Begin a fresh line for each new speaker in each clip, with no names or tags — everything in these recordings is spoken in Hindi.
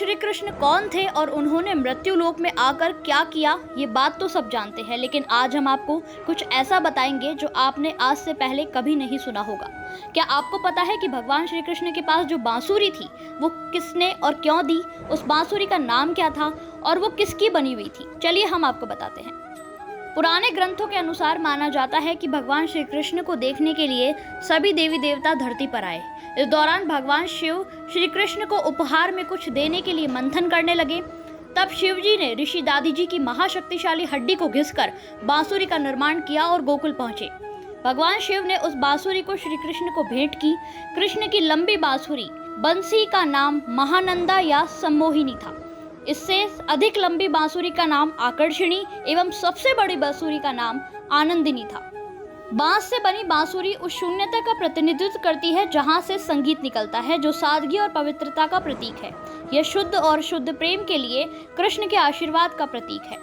श्री कृष्ण कौन थे और उन्होंने मृत्यु लोक में आकर क्या किया, ये बात तो सब जानते हैं, लेकिन आज हम आपको कुछ ऐसा बताएंगे जो आपने आज से पहले कभी नहीं सुना होगा। क्या आपको पता है कि भगवान श्री कृष्ण के पास जो बांसुरी थी वो किसने और क्यों दी, उस बांसुरी का नाम क्या था और वो किसकी बनी हुई थी? चलिए हम आपको बताते हैं। पुराने ग्रंथों के अनुसार माना जाता है कि भगवान श्री कृष्ण को देखने के लिए सभी देवी देवता धरती पर आए। इस दौरान भगवान शिव श्री कृष्ण को उपहार में कुछ देने के लिए मंथन करने लगे। तब शिव जी ने ऋषि दादी जी की महाशक्तिशाली हड्डी को घिसकर बांसुरी का निर्माण किया और गोकुल पहुंचे। भगवान शिव ने उस बांसुरी को श्री कृष्ण को भेंट की। कृष्ण की लंबी बांसुरी बंसी का नाम महानंदा या सम्मोहिनी था। इससे अधिक लंबी बांसुरी का नाम आकर्षणी एवं सबसे बड़ी बांसुरी का नाम आनंदिनी था। बांस से बनी बांसुरी उस शून्यता का प्रतिनिधित्व करती है जहां से संगीत निकलता है, जो सादगी और पवित्रता का प्रतीक है। यह शुद्ध और शुद्ध प्रेम के लिए कृष्ण के आशीर्वाद का प्रतीक है।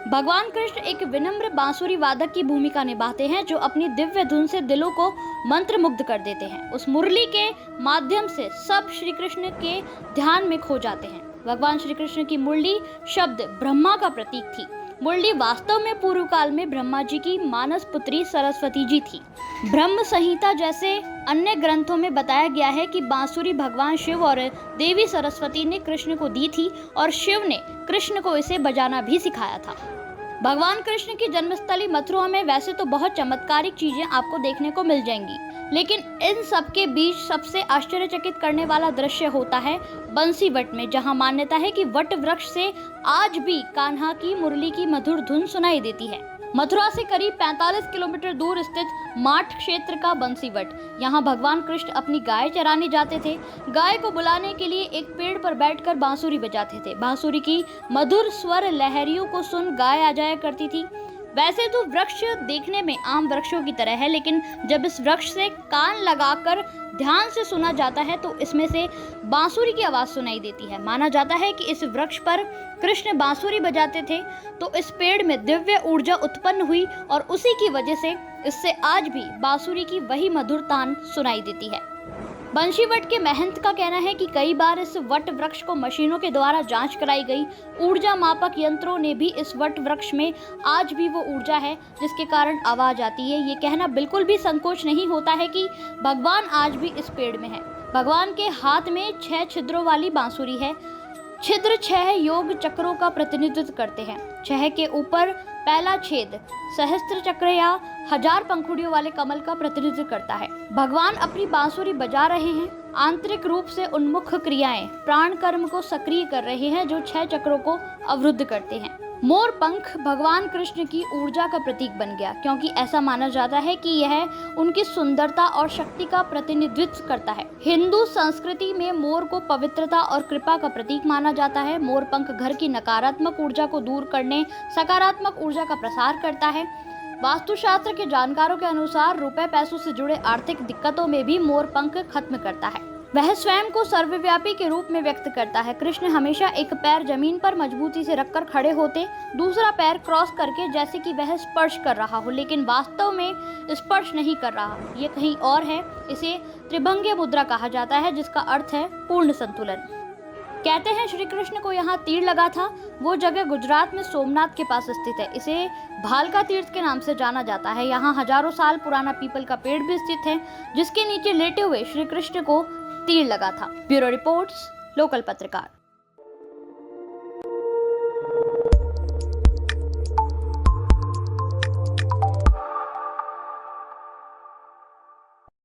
भगवान कृष्ण एक विनम्र बांसुरी वादक की भूमिका निभाते हैं, जो अपनी दिव्य धुन से दिलों को मंत्रमुग्ध कर देते हैं। उस मुरली के माध्यम से सब श्री कृष्ण के ध्यान में खो जाते हैं। भगवान श्री कृष्ण की मुरली शब्द ब्रह्मा का प्रतीक थी। मुरली वास्तव में पूर्व काल में ब्रह्मा जी की मानस पुत्री सरस्वती जी थी। ब्रह्म संहिता जैसे अन्य ग्रंथों में बताया गया है कि बांसुरी भगवान शिव और देवी सरस्वती ने कृष्ण को दी थी और शिव ने कृष्ण को इसे बजाना भी सिखाया था। भगवान कृष्ण की जन्मस्थली मथुरा में वैसे तो बहुत चमत्कारिक चीजें आपको देखने को मिल जाएंगी, लेकिन इन सब के बीच सबसे आश्चर्यचकित करने वाला दृश्य होता है बंसी वट में, जहां मान्यता है कि वट वृक्ष से आज भी कान्हा की मुरली की मधुर धुन सुनाई देती है। मथुरा से करीब 45 किलोमीटर दूर स्थित माठ क्षेत्र का बंसी वट, यहाँ भगवान कृष्ण अपनी गाय चराने जाते थे। गाय को बुलाने के लिए एक पेड़ पर बैठकर बांसुरी बजाते थे। बांसुरी की मधुर स्वर लहरियों को सुन गाय आ जाया करती थी। वैसे तो वृक्ष देखने में आम वृक्षों की तरह है, लेकिन जब इस वृक्ष से कान लगाकर ध्यान से सुना जाता है तो इसमें से बांसुरी की आवाज सुनाई देती है। माना जाता है कि इस वृक्ष पर कृष्ण बांसुरी बजाते थे तो इस पेड़ में दिव्य ऊर्जा उत्पन्न हुई और उसी की वजह से इससे आज भी बांसुरी की वही मधुर तान सुनाई देती है। बंशी वट के महंत का कहना है कि कई बार इस वट वृक्ष को मशीनों के द्वारा जांच कराई गई। ऊर्जा मापक यंत्रों ने भी इस वट वृक्ष में आज भी वो ऊर्जा है जिसके कारण आवाज आती है। ये कहना बिल्कुल भी संकोच नहीं होता है कि भगवान आज भी इस पेड़ में है। भगवान के हाथ में 6 छिद्रों वाली बांसुरी है। छिद्र 6 योग चक्रों का प्रतिनिधित्व करते हैं। 6 के ऊपर पहला छेद सहस्त्र चक्र या 1000 पंखुड़ियों वाले कमल का प्रतिनिधित्व करता है। भगवान अपनी बांसुरी बजा रहे हैं। आंतरिक रूप से उन्मुख क्रियाएं प्राण कर्म को सक्रिय कर रहे हैं जो 6 चक्रों को अवरुद्ध करते हैं। मोर पंख भगवान कृष्ण की ऊर्जा का प्रतीक बन गया, क्योंकि ऐसा माना जाता है कि यह उनकी सुंदरता और शक्ति का प्रतिनिधित्व करता है। हिंदू संस्कृति में मोर को पवित्रता और कृपा का प्रतीक माना जाता है। मोर पंख घर की नकारात्मक ऊर्जा को दूर करने सकारात्मक ऊर्जा का प्रसार करता है। वास्तुशास्त्र के जानकारों के अनुसार रुपए पैसों से जुड़े आर्थिक दिक्कतों में भी मोर पंख खत्म करता है। वह स्वयं को सर्वव्यापी के रूप में व्यक्त करता है। कृष्ण हमेशा एक पैर जमीन पर मजबूती से रखकर खड़े होते, दूसरा पैर क्रॉस करके, जैसे कि वह स्पर्श कर रहा हो, लेकिन वास्तव में स्पर्श नहीं कर रहा, ये कहीं और है। इसे त्रिभंगी मुद्रा कहा जाता है, जिसका अर्थ है पूर्ण संतुलन। कहते हैं श्री कृष्ण को यहाँ तीर लगा था। वो जगह गुजरात में सोमनाथ के पास स्थित है। इसे भालका तीर्थ के नाम से जाना जाता है। यहाँ हजारों साल पुराना पीपल का पेड़ भी स्थित है, जिसके नीचे लेटे हुए श्री कृष्ण को तीर लगा था। ब्यूरो रिपोर्ट्स, लोकल पत्रकार।